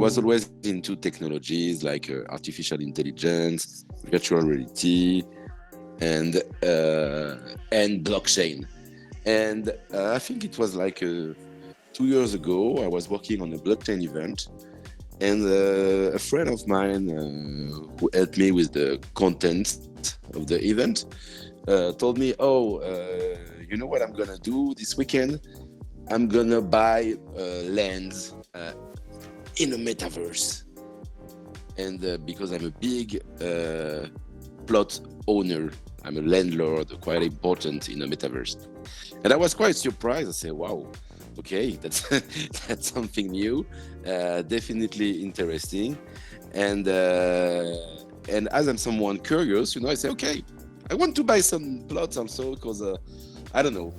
was always into technologies like artificial intelligence, virtual reality, and blockchain. And I think it was like 2 years ago, I was working on a blockchain event, and a friend of mine who helped me with the content of the event told me, "Oh, you know what I'm gonna do this weekend? I'm gonna buy lands in a metaverse." And because I'm a big plot owner, I'm a landlord, quite important in a metaverse. And I was quite surprised. I said, "Wow, okay, that's that's something new, definitely interesting." And as I'm someone curious, I say, "Okay, I want to buy some plots also because I don't know,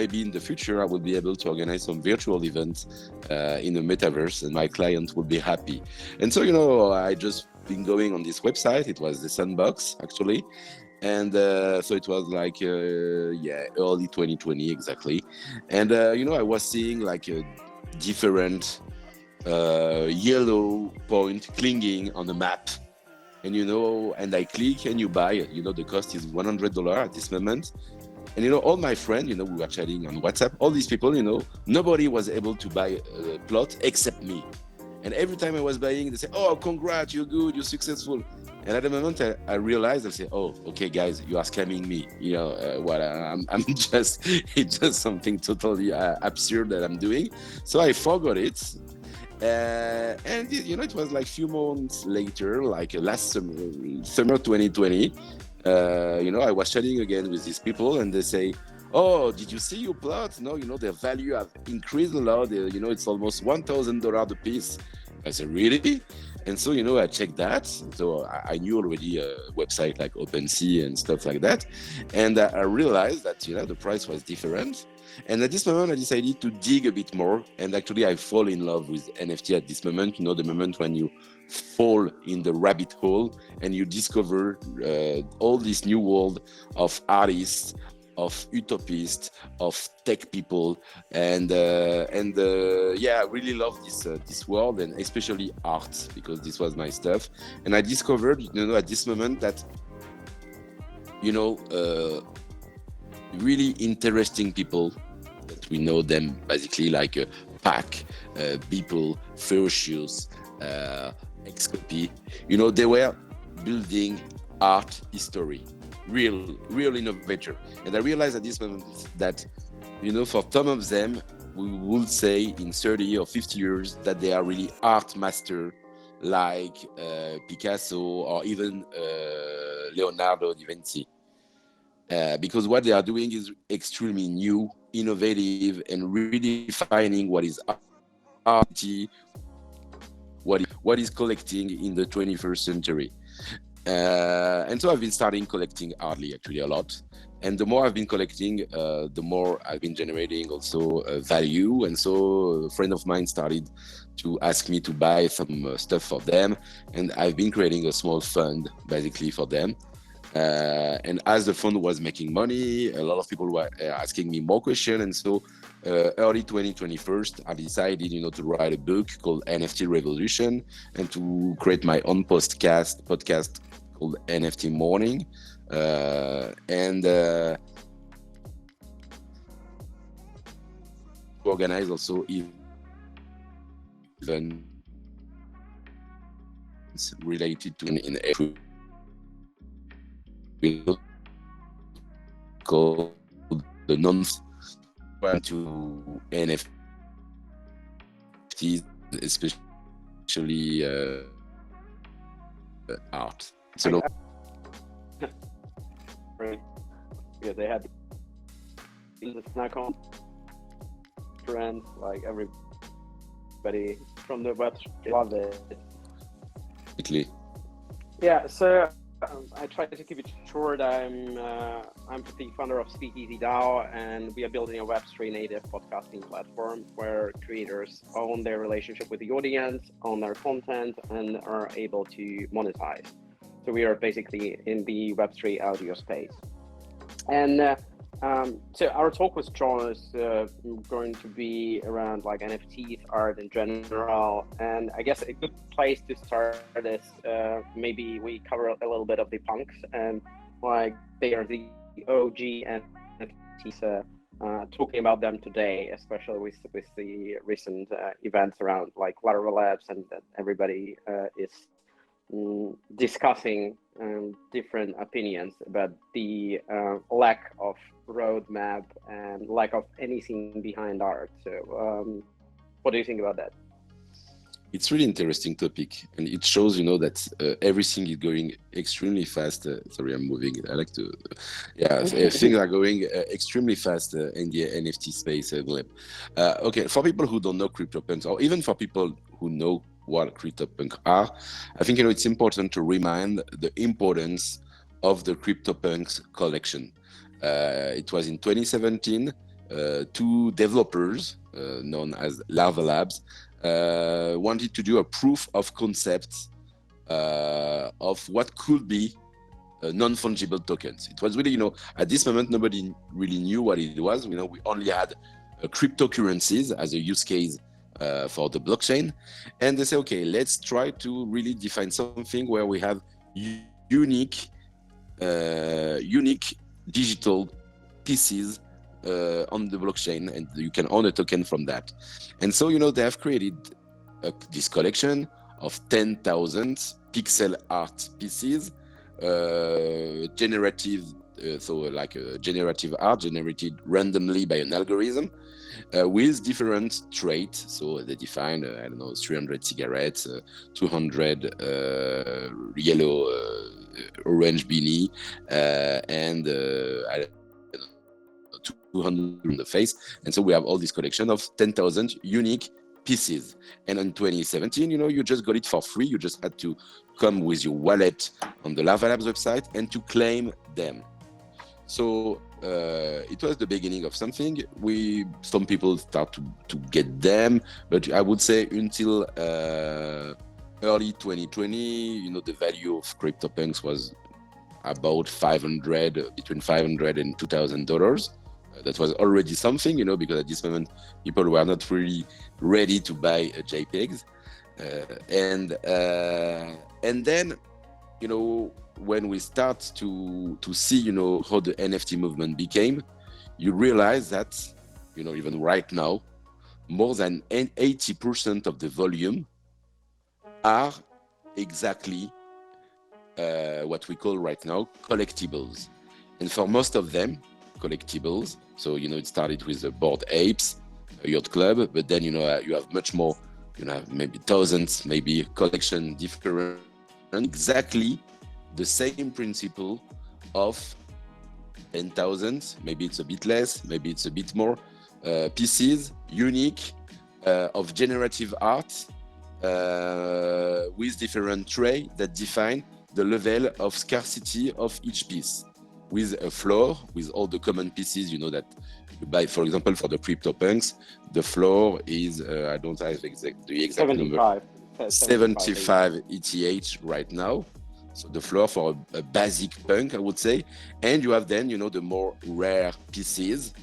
maybe in the future I will be able to organize some virtual events in the metaverse, and my client will be happy." And so, I just been going on this website. It was the Sandbox actually. And so it was like early 2020 exactly. And I was seeing like a different yellow point clinging on the map. And and I click and you buy. The cost is $100 at this moment. And all my friends, we were chatting on WhatsApp, all these people, nobody was able to buy a plot except me. And every time I was buying, they say, "Oh, congrats, you're good, you're successful." And at the moment, I realized, I say, "Oh, okay, guys, you are scamming me. I'm just, it's just something totally absurd that I'm doing." So I forgot it. And it was like a few months later, like last summer 2020, I was chatting again with these people, and they say, "Oh, did you see your plot? No, their value have increased a lot. It's almost $1,000 a piece." I said, "Really?" And so, I checked that. So I knew already a website like OpenSea and stuff like that. And I realized that, the price was different. And at this moment, I decided to dig a bit more. And actually, I fall in love with NFT at this moment. The moment when you fall in the rabbit hole and you discover all this new world of artists, of utopists, of tech people, and I really love this world, and especially art, because this was my stuff. And I discovered, at this moment that, really interesting people that we know them basically like Pac, Beeple, Ferocious, Xcopy. They were building art history. Real innovator. And I realized at this moment that, for some of them, we would say in 30 or 50 years that they are really art master, like Picasso or even Leonardo da Vinci. Because what they are doing is extremely new, innovative, and really defining what is art, what is collecting in the 21st century. And so I've been starting collecting artly actually a lot. And the more I've been collecting, the more I've been generating also value. And so a friend of mine started to ask me to buy some stuff for them. And I've been creating a small fund basically for them. And as the fund was making money, a lot of people were asking me more questions. And so early 2021, I decided, to write a book called NFT Revolution and to create my own podcast called NFT Morning. And organize also events related to in every called the non to NFTs, especially art. So because they had the snack on trend, like everybody from the web loved it. Yeah, so I try to keep it short. I'm the founder of Speakeasy DAO, and we are building a Web3 native podcasting platform where creators own their relationship with the audience, own their content, and are able to monetize. So we are basically in the Web3 audio space. And So our talk with John is going to be around like NFTs, art in general, and I guess a good place to start is maybe we cover a little bit of the punks and like they are the OG NFTs. Talking about them today, especially with the recent events around like Lateral Labs and that everybody is discussing different opinions about the lack of roadmap and lack of anything behind art. So, what do you think about that? It's really interesting topic, and it shows, that everything is going extremely fast. Sorry, I'm moving. I like to, yeah, things are going extremely fast in the NFT space. Okay, for people who don't know CryptoPunks, or even for people who know what CryptoPunks are, I think it's important to remind the importance of the CryptoPunks collection. It was in 2017. Two developers known as Lava Labs wanted to do a proof of concept of what could be non-fungible tokens. It was really, at this moment, nobody really knew what it was. We only had cryptocurrencies as a use case for the blockchain. And they say, okay, let's try to really define something where we have unique digital pieces on the blockchain, and you can own a token from that. And so, they have created this collection of 10,000 pixel art pieces, generative, generative art generated randomly by an algorithm with different traits. So they define, 300 cigarettes, 200 yellow, orange beanie, and 200 on the face. And so we have all this collection of 10,000 unique pieces. And in 2017, you just got it for free. You just had to come with your wallet on the Lava Labs website and to claim them. So it was the beginning of something. Some people start to get them, but I would say until early 2020, the value of CryptoPunks was about between $500 and $2,000. That was already something, because at this moment people were not really ready to buy JPEGs, and then, when we start to see, how the NFT movement became, you realize that, even right now, more than 80% of the volume are exactly what we call right now collectibles. And for most of them, collectibles. So, it started with the Bored Apes, Yacht Club, but then, you have much more, maybe thousands, maybe collection different, exactly the same principle of 10,000, maybe it's a bit less, maybe it's a bit more, pieces, unique, of generative art, with different traits that define the level of scarcity of each piece, with a floor, with all the common pieces, that you buy. For example, for the CryptoPunks, the floor is, I don't have the exact 75. number, 75 ETH right now. So the floor for a basic punk, I would say. And you have then, the more rare pieces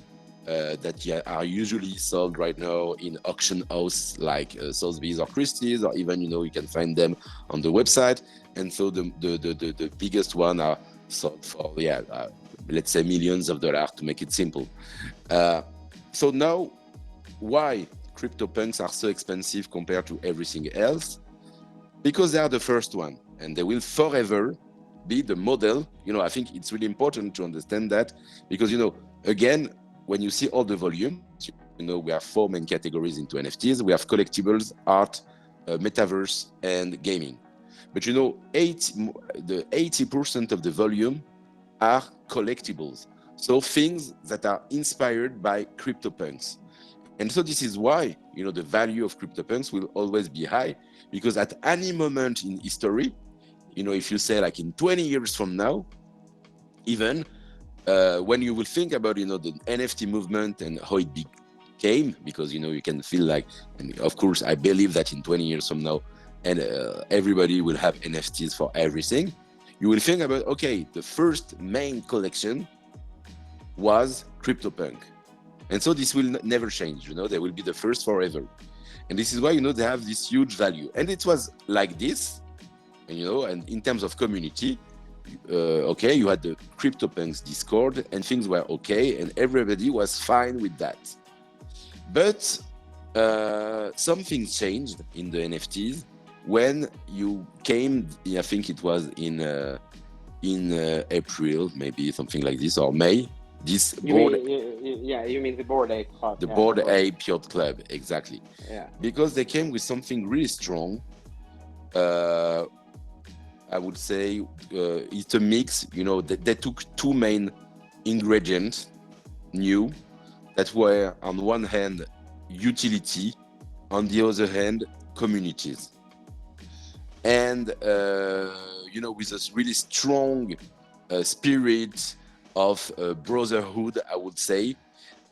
that are usually sold right now in auction house like Sotheby's or Christie's, or even, you can find them on the website. And so the biggest one are sold for, let's say millions of dollars, to make it simple. So now, why CryptoPunks are so expensive compared to everything else? Because they are the first one, and they will forever be the model. I think it's really important to understand that, because, again, when you see all the volume, we have 4 main categories into NFTs. We have collectibles, art, metaverse, and gaming. But the 80% of the volume are collectibles. So things that are inspired by CryptoPunks. And so this is why, the value of CryptoPunks will always be high, because at any moment in history, if you say like in 20 years from now, even when you will think about, the NFT movement and how it became, because, you can feel like, and of course, I believe that in 20 years from now, and everybody will have NFTs for everything. You will think about, okay, the first main collection was CryptoPunk. And so this will never change, they will be the first forever. And this is why, they have this huge value. And it was like this, and in terms of community, okay, you had the CryptoPunks Discord and things were okay and everybody was fine with that. But some things changed in the NFTs when you came, I think it was in April, maybe something like this, or May. This you mean the Bored Ape Club. The Bored Ape Yacht Club, exactly. Yeah. Because they came with something really strong. I would say it's a mix, they took two main ingredients new that were on one hand utility, on the other hand communities. And, with this really strong spirit of brotherhood, I would say,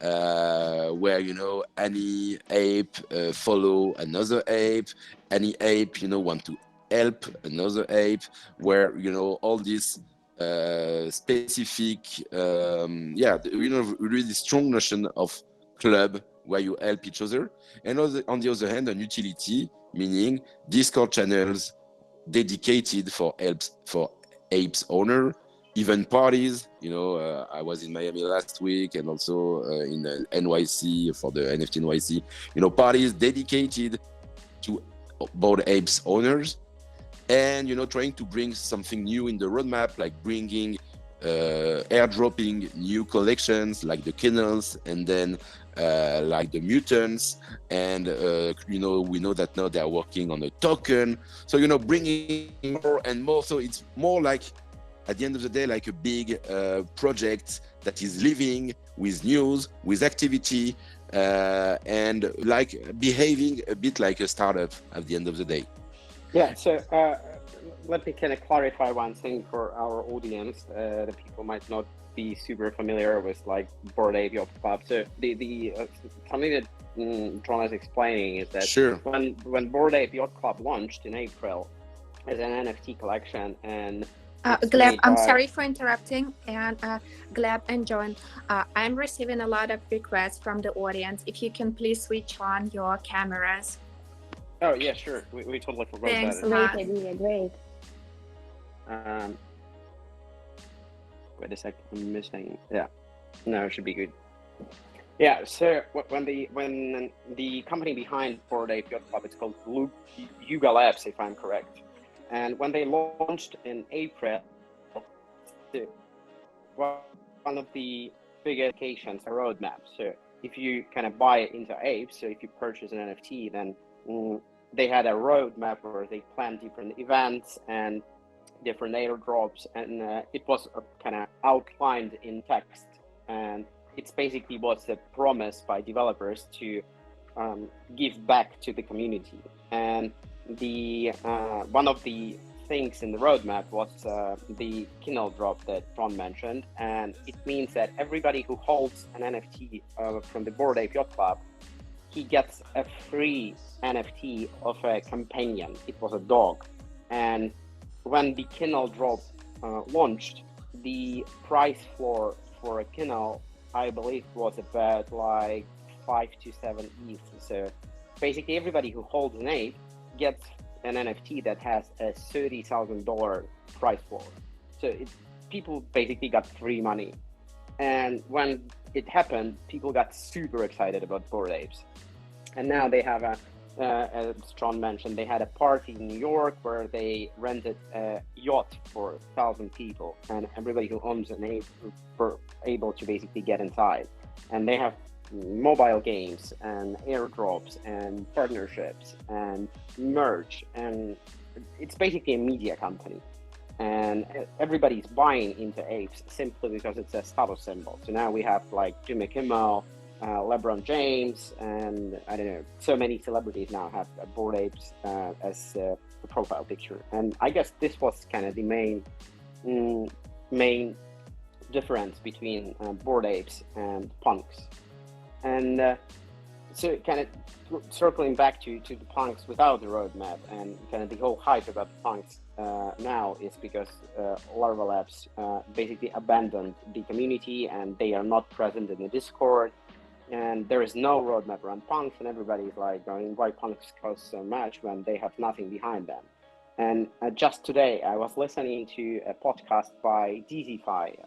where, any ape follow another ape, any ape, want to help another ape, where, all this specific, really strong notion of club where you help each other. And on the other hand, an utility, meaning Discord channels dedicated for apes owner, even parties. I was in Miami last week and also in NYC for the NFT NYC, parties dedicated to Bored Apes owners, and trying to bring something new in the roadmap, like bringing airdropping new collections like the kennels, and then like the mutants, and we know that now they are working on a token, so bringing more and more. So it's more like, at the end of the day, like a big project that is living with news, with activity, and like behaving a bit like a startup at the end of the day. Yeah, so let me kind of clarify one thing for our audience. The people might not be super familiar with like Bored Ape Yacht Club. So the something that John is explaining is that sure. when Bored Ape Yacht Club launched in April as an NFT collection, and Gleb, I'm sorry for interrupting, and Gleb and John, I'm receiving a lot of requests from the audience. If you can please switch on your cameras. Oh yeah, sure. We totally forgot Thanks about a lot. Great. Wait a second, I'm missing. Yeah, no, it should be good. Yeah, so when the company behind Bored Ape Yacht Club, it's called Yuga Labs, if I'm correct. And when they launched in April, one of the big applications, a roadmap. So if you kind of buy into apes, so if you purchase an NFT, then they had a roadmap where they planned different events and different airdrops, and it was kind of outlined in text. And it's basically was a promise by developers to give back to the community. And the one of the things in the roadmap was the kennel drop that John mentioned, and it means that everybody who holds an NFT from the Bored Ape Yacht Club, he gets a free NFT of a companion. It was a dog. And when the kennel drop launched, the price floor for a kennel, I believe, was about like 5 to 7 ETH. So basically everybody who holds an ape gets an NFT that has a $30,000 price floor. So people basically got free money. And when it happened, people got super excited about Bored Apes. And now they have as John mentioned, they had a party in New York where they rented a yacht for 1,000 people, and everybody who owns an ape were able to basically get inside. And they have mobile games and airdrops and partnerships and merch, and it's basically a media company. And everybody's buying into apes simply because it's a status symbol. So now we have like Jimmy Kimmel, LeBron James, and I don't know, so many celebrities now have Bored Apes as a profile picture. And I guess this was kind of the main difference between Bored Apes and punks. And So kind of circling back to the punks without the roadmap, and kind of the whole hype about the punks now is because Larva Labs basically abandoned the community and they are not present in the Discord, and there is no roadmap around punks, and everybody's like going, why punks cost so much when they have nothing behind them. And just today, I was listening to a podcast by DZFi.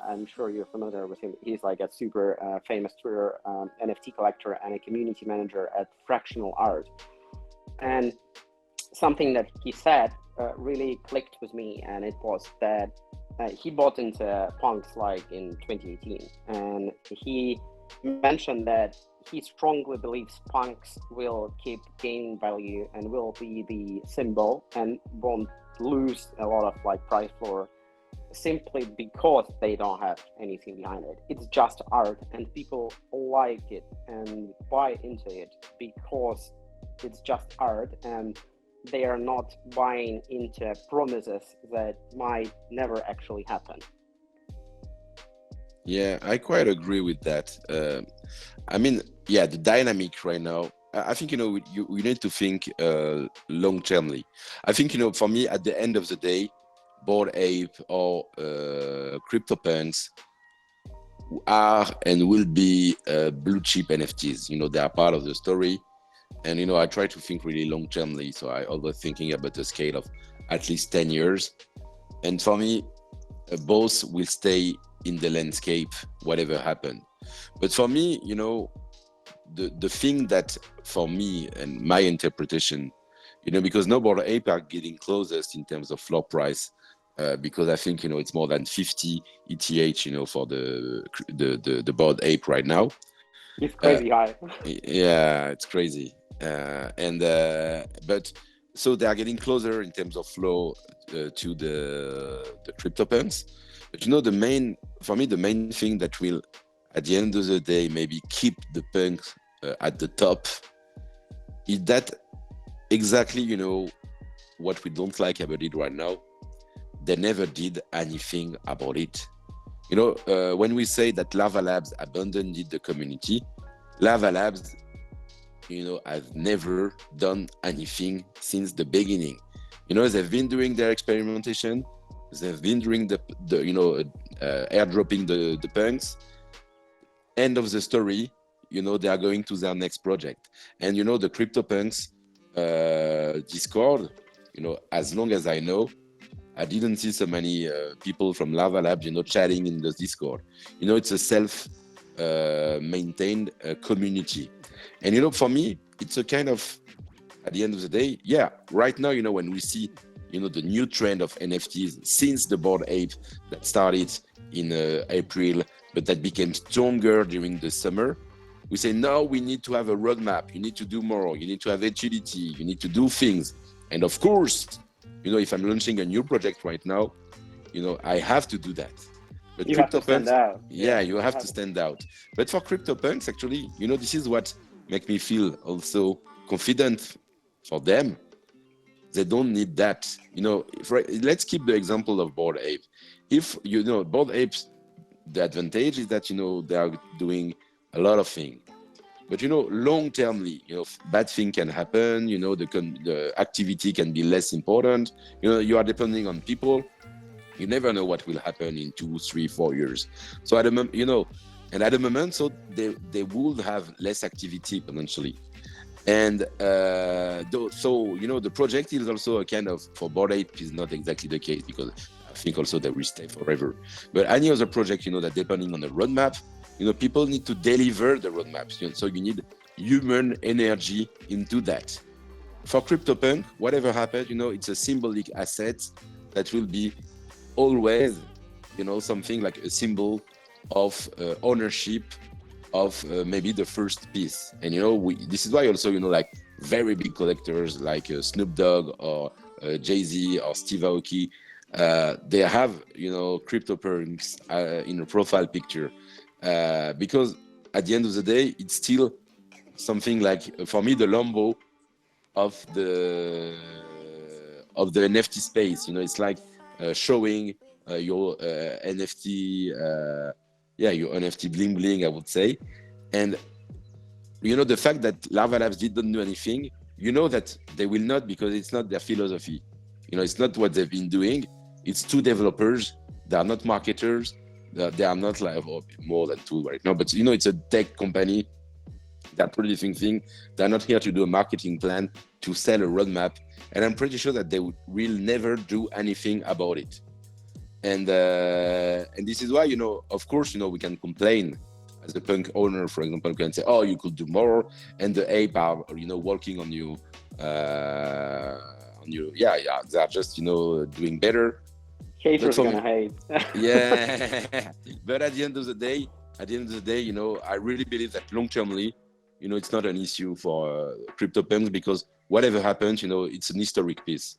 I'm sure you're familiar with him. He's like a super famous Twitter NFT collector and a community manager at Fractional Art. And something that he said really clicked with me, and it was that he bought into punks like in 2018, and he mentioned that he strongly believes punks will keep gaining value and will be the symbol and won't lose a lot of like price floor simply because they don't have anything behind it. It's just art, and people like it and buy into it because it's just art, and they are not buying into promises that might never actually happen. Yeah, I quite agree with that. I mean, yeah, the dynamic right now, I think, we need to think long-termly. I think, for me, at the end of the day, Bored Ape or CryptoPunks are and will be blue chip NFTs. They are part of the story. And, I try to think really long-termly. So I always thinking about the scale of at least 10 years. And for me, both will stay in the landscape, whatever happened. But for me, the thing that for me and my interpretation, because no Bored Ape are getting closest in terms of floor price, because I think, it's more than 50 ETH, for the Bored Ape right now. It's crazy high. Yeah, it's crazy. But so they are getting closer in terms of flow to the CryptoPunks. But the main thing that will, at the end of the day, maybe keep the punks at the top is that exactly, what we don't like about it right now. They never did anything about it. When we say that Larva Labs abandoned the community, Larva Labs, have never done anything since the beginning. They've been doing their experimentation. They've been doing the airdropping the punks. End of the story, they are going to their next project. And, the CryptoPunks Discord, as long as I know, I didn't see so many people from Larva Labs, chatting in the Discord. It's a self-maintained community. And, for me, it's a kind of, at the end of the day, yeah, right now, when we see, the new trend of NFTs since the Bored Ape that started in April, but that became stronger during the summer, we say, no, we need to have a roadmap. You need to do more. You need to have utility. You need to do things. And of course, if I'm launching a new project right now, I have to do that. But you have to stand out. Yeah, you have to stand out. But for CryptoPunks, actually, this is what makes me feel also confident for them. They don't need that. Let's keep the example of Bored Ape. If, Bored Apes, the advantage is that, they are doing a lot of things. But, long-termly, bad thing can happen. The activity can be less important. You are depending on people. You never know what will happen in 2, 3, 4 years. So at the moment, and at the moment, so they would have less activity potentially. And the project is also a kind of, for Bored Ape is not exactly the case, because I think also they will stay forever. But any other project, that depending on the roadmap, people need to deliver the roadmaps. So you need human energy into that. For CryptoPunk, whatever happens, it's a symbolic asset that will be always, something like a symbol of ownership of maybe the first piece. And this is why also like very big collectors like Snoop Dogg or Jay-Z or Steve Aoki, they have CryptoPunks in a profile picture, because at the end of the day, it's still something like, for me, the Lambo of the NFT space. It's like showing your NFT, your NFT bling bling, I would say. And you know, the fact that Larva Labs didn't do anything, you know that they will not, because it's not their philosophy. You know, it's not what they've been doing. It's two developers. They are not marketers. They are not like, oh, more than two right now, but you know, it's a tech company. They're producing things. They're not here to do a marketing plan, to sell a roadmap. And I'm pretty sure that they will never do anything about it. And this is why, you know, of course, you know, we can complain as a punk owner, for example, we can say, oh, you could do more. And the ape are, you know, working on you. Yeah, they're just, you know, doing better. Haters gonna hate. Yeah. But at the end of the day, you know, I really believe that long-termly, you know, it's not an issue for CryptoPunks, because whatever happens, you know, it's an historic piece.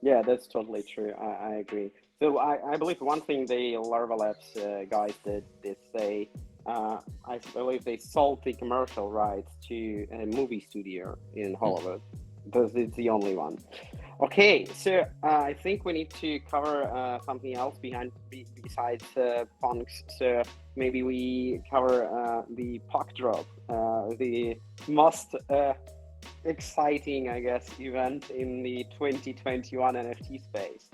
Yeah, that's totally true. I agree. So I believe one thing the Larva Labs guys did is I believe they sold the commercial rights to a movie studio in Hollywood, because it's the only one. Okay, so I think we need to cover something else besides punks. So maybe we cover the puck drop, the most exciting, I guess, event in the 2021 NFT space.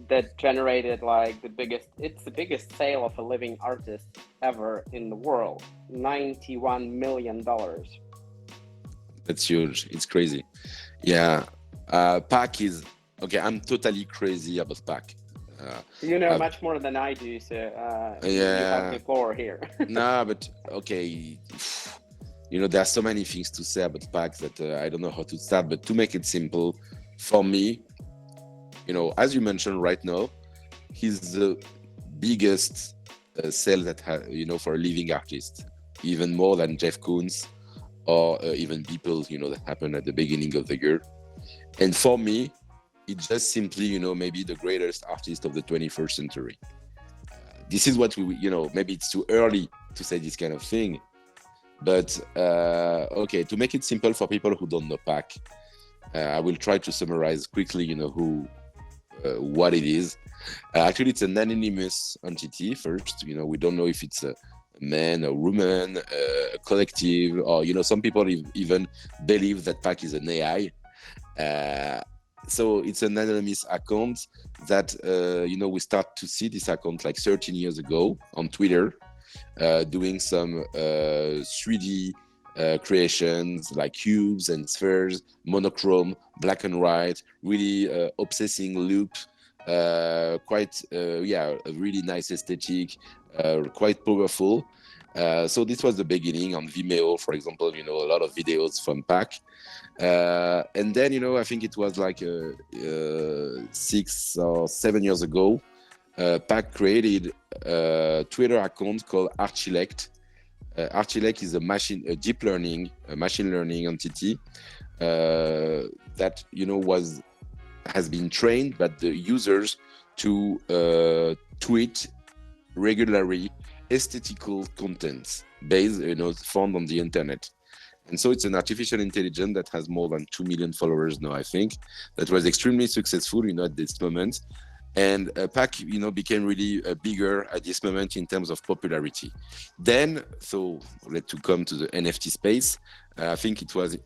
That generated like the biggest sale of a living artist ever in the world, $91 million. That's huge. It's crazy. Yeah. Pack is okay. I'm totally crazy about Pack. You know much more than I do, so you have the floor here. Nah, but okay. You know, there are so many things to say about Pack that I don't know how to start. But to make it simple, for me, you know, as you mentioned right now, he's the biggest sale that you know, for a living artist, even more than Jeff Koons or even people, you know, that happened at the beginning of the year. And for me, it's just simply, you know, maybe the greatest artist of the 21st century. This is what we, you know, maybe it's too early to say this kind of thing. But okay, to make it simple for people who don't know Pack, I will try to summarize quickly, you know, what it is. Actually, it's an anonymous entity first. You know, we don't know if it's a man, a woman, a collective, or, you know, some people even believe that Pack is an AI. So it's an anonymous account that, you know, we start to see this account like 13 years ago on Twitter, doing some 3D creations like cubes and spheres, monochrome, black and white, really obsessing loop, quite, a really nice aesthetic, quite powerful. So this was the beginning on Vimeo, for example, you know, a lot of videos from Pack. And then, you know, I think it was like 6 or 7 years ago, Pack created a Twitter account called Archilect. Archilect is a deep learning, a machine learning entity that, you know, has been trained by the users to tweet regularly aesthetical contents based, you know, found on the internet. And so it's an artificial intelligence that has more than 2 million followers now, I think, that was extremely successful, you know, at this moment. And Pack, you know, became really bigger at this moment in terms of popularity. Then, so let's come to the NFT space. I think it was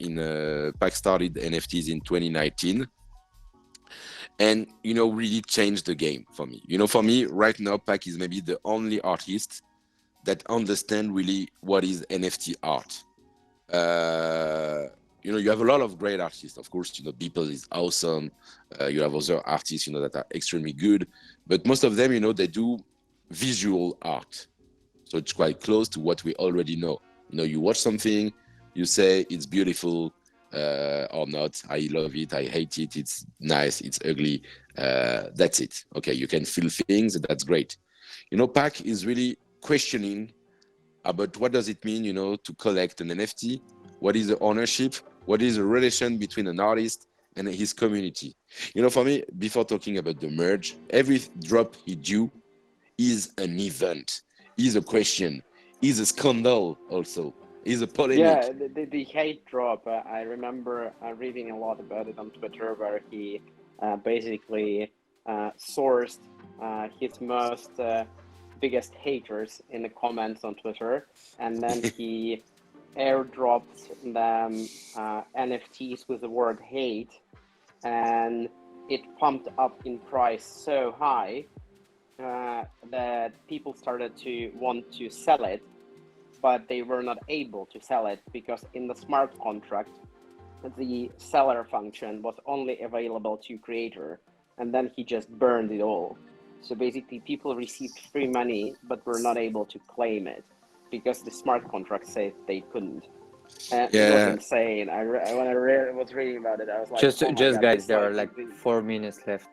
Pack started NFTs in 2019. And, you know, really changed the game for me. You know, for me, right now, Pack is maybe the only artist that understand really what is NFT art. You know, you have a lot of great artists. Of course, you know, Beeple is awesome. You have other artists, you know, that are extremely good. But most of them, you know, they do visual art. So it's quite close to what we already know. You know, you watch something, you say it's beautiful or not. I love it. I hate it. It's nice. It's ugly. That's it. Okay, you can feel things. That's great. You know, Pack is really questioning about what does it mean, you know, to collect an NFT? What is the ownership? What is the relation between an artist and his community? You know, for me, before talking about the merge, every drop he do is an event, is a question, is a scandal also, is a polemic. Yeah, the hate drop, I remember reading a lot about it on Twitter, where he basically sourced his most biggest haters in the comments on Twitter, and then he airdropped them NFTs with the word hate, and it pumped up in price so high that people started to want to sell it, but they were not able to sell it because in the smart contract, the seller function was only available to creator, and then he just burned it all. So basically people received free money, but were not able to claim it because the smart contract said they couldn't. And it was insane. When I was reading about it, I was like, just oh my just God, guys, there are like 4 minutes left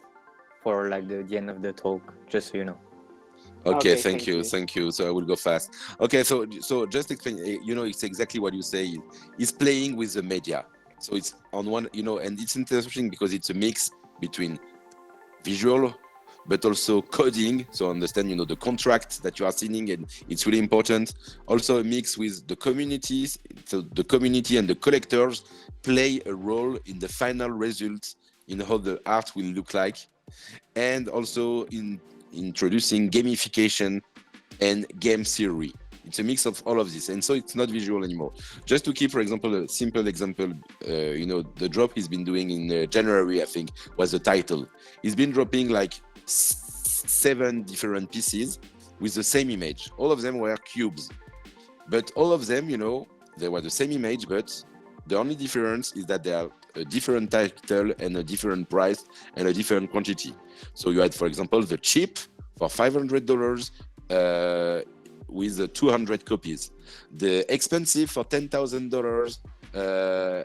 for like the end of the talk, just so you know. Okay, thank you. So I will go fast. Okay, so just explain. It's exactly what you say. It's playing with the media. So it's on one, and it's interesting because it's a mix between visual, but also coding. So understand, the contract that you are signing, and it's really important. Also a mix with the communities. So the community and the collectors play a role in the final result, in how the art will look like, and also in introducing gamification and game theory. It's a mix of all of this, and so it's not visual anymore. Just to keep, for example, a simple example, the drop he's been doing in January, I think, was the title. He's been dropping like 7 different pieces with the same image. All of them were cubes, but all of them, they were the same image, but the only difference is that they are a different title and a different price and a different quantity. So you had, for example, the cheap for $500 with 200 copies, the expensive for $10,000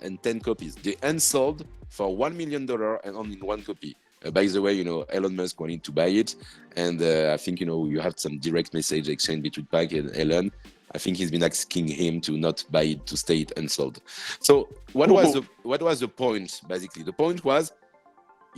and 10 copies, the unsold for $1 million and only 1 copy. By the way, Elon Musk wanted to buy it, and I think you have some direct message exchange between Park and Elon. I think he's been asking him to not buy it, to stay it unsold. So what was the point? Basically, the point was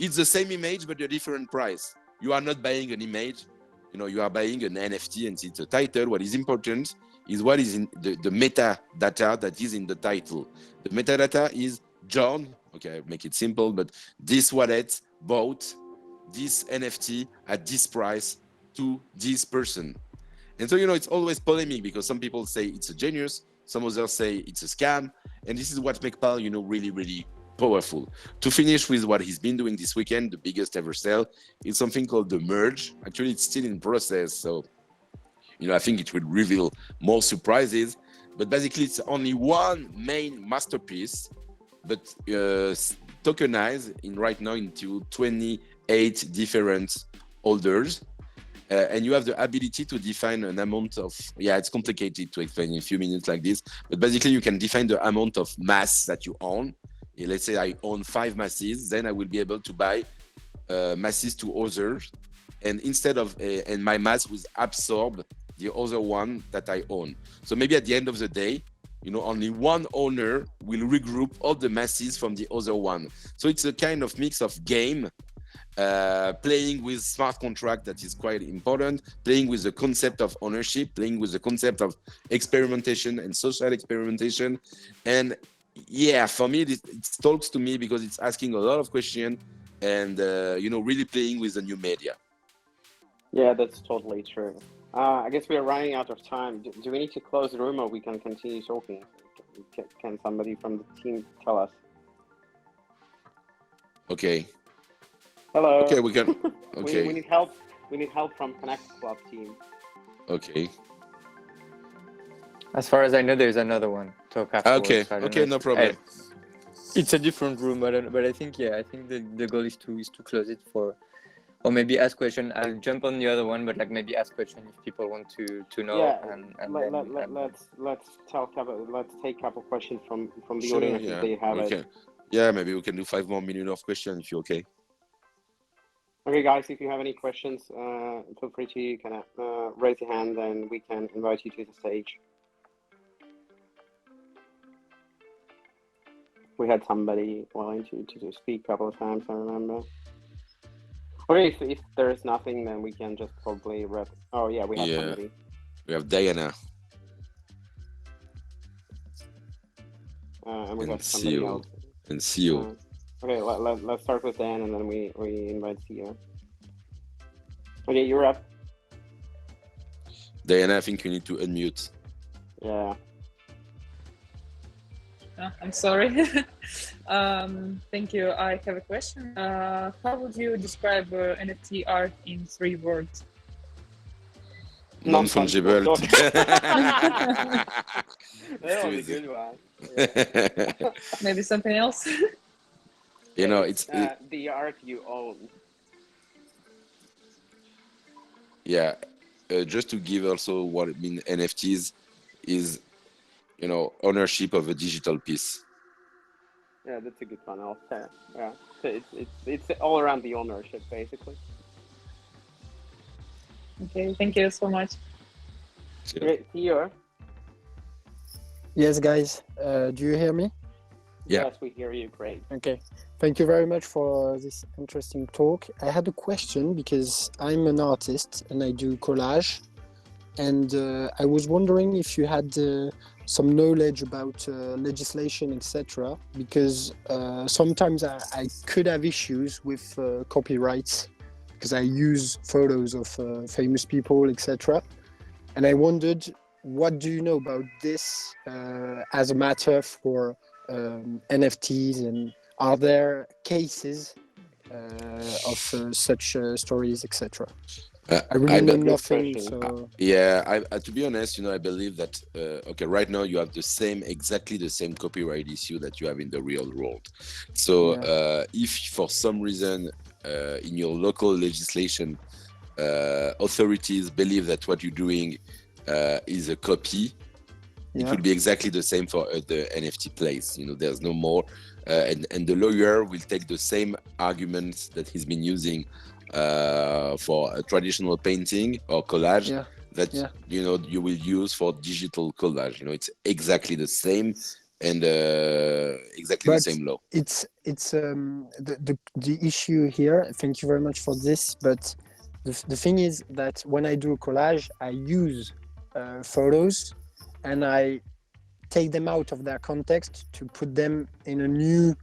it's the same image but a different price. You are not buying an image, you are buying an NFT, and it's a title. What is important is what is in the metadata that is in the title. The metadata is John. Okay, I make it simple, but this wallet bought this NFT at this price to this person. And so, it's always polemic because some people say it's a genius, some others say it's a scam. And this is what makes PAL, really, really powerful. To finish with what he's been doing this weekend, the biggest ever sale, is something called the merge. Actually, it's still in process. So, I think it will reveal more surprises. But basically, it's only one main masterpiece, but tokenized right now into 28 different holders. And you have the ability to define an amount of, it's complicated to explain in a few minutes like this, but basically you can define the amount of mass that you own. Let's say I own 5 masses, then I will be able to buy masses to others, and instead of, and my mass will absorb the other one that I own. So maybe at the end of the day, only one owner will regroup all the masses from the other one. So it's a kind of mix of game, playing with smart contract that is quite important, playing with the concept of ownership, playing with the concept of experimentation and social experimentation. And for me, it talks to me because it's asking a lot of questions and, really playing with the new media. Yeah, that's totally true. I guess we are running out of time. Do we need to close the room or we can continue talking? Can somebody from the team tell us? Okay. Hello. Okay, we can. Okay. we need help. We need help from NFT Club team. Okay. As far as I know, there's another one. Talk afterwards. Okay, no problem. It's a different room, but I think the goal is to close it for, or maybe ask question. I'll jump on the other one, but like maybe ask question if people want to know. Let's take a couple questions from the audience if they have it. Yeah, maybe we can do 5 more minutes of questions if you're okay. Okay, guys, if you have any questions, feel free to kind of raise your hand and we can invite you to the stage. We had somebody willing to speak a couple of times, I remember. Okay, if there is nothing, then we can just probably wrap. Oh, yeah, we have somebody. We have Diana. And we have somebody else. And CEO. Okay, let's start with Dan and then we invite CEO. Okay, you're up. Diana, I think you need to unmute. Yeah. I'm sorry. Thank you. I have a question. How would you describe NFT art in 3 words? Non-fungible. That was a good one. Yeah. Maybe something else? You know, it's the art you own. yeah. Just to give also what it means, NFTs is, you know, ownership of a digital piece. Yeah, that's a good one. I'll say. Yeah, so it's all around the ownership, basically. Okay, thank you so much. Great, Theo. Yes, guys. Do you hear me? Yeah. Yes, we hear you. Great. Okay. Thank you very much for this interesting talk. I had a question because I'm an artist and I do collage. And I was wondering if you had some knowledge about legislation, etc. Because sometimes I could have issues with copyrights because I use photos of famous people, etc. And I wondered, what do you know about this as a matter for NFTs, and are there cases of such stories, etc.? I really know nothing. So yeah, to be honest, you know, I believe that okay, right now you have exactly the same copyright issue that you have in the real world. So if for some reason in your local legislation authorities believe that what you're doing is a copy, it will be exactly the same for the NFT place. You know, there's no more, and the lawyer will take the same arguments that he's been using for a traditional painting or collage that you know you will use for digital collage. You know, it's exactly the same and exactly the same law. It's the issue here. Thank you very much for this, but the thing is that when I do a collage, I use photos and I take them out of their context to put them in a new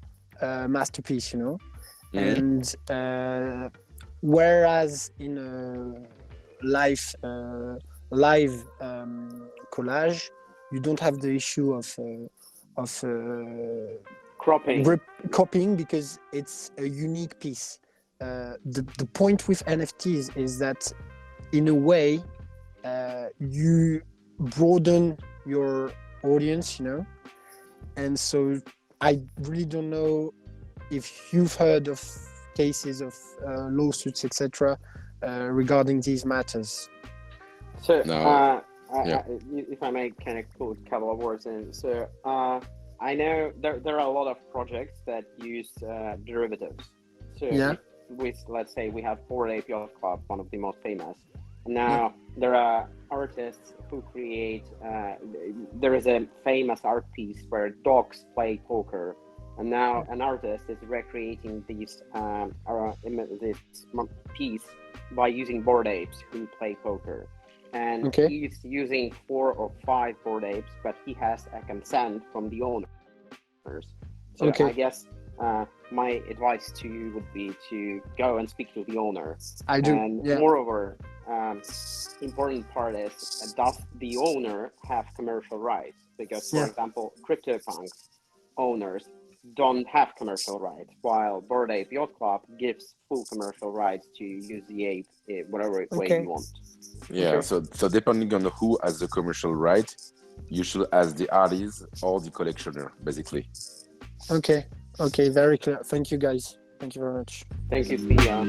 masterpiece, you know. And whereas in a live collage, you don't have the issue of copying because it's a unique piece. The point with NFTs is that in a way you broaden your audience, you know, and so I really don't know if you've heard of cases of lawsuits, etc., regarding these matters. So if I may kind of put a couple of words in. So I know there are a lot of projects that use derivatives. So let's say we have Bored Ape Yacht Club, one of the most famous. Now there are artists who create. There is a famous art piece where dogs play poker, and now an artist is recreating this piece by using bored apes who play poker, and he's using 4 or 5 bored apes, but he has a consent from the owners. So I guess my advice to you would be to go and speak to the owner. And moreover, important part is, does the owner have commercial rights? Because, for example, CryptoPunks owners don't have commercial rights, while Bored Ape Yacht Club gives full commercial rights to use the ape whatever way you want. So depending on who has the commercial right, you should ask the artist or the collectioner, basically. Okay, very clear. Thank you, guys. Thank you very much. Thank you, Thea.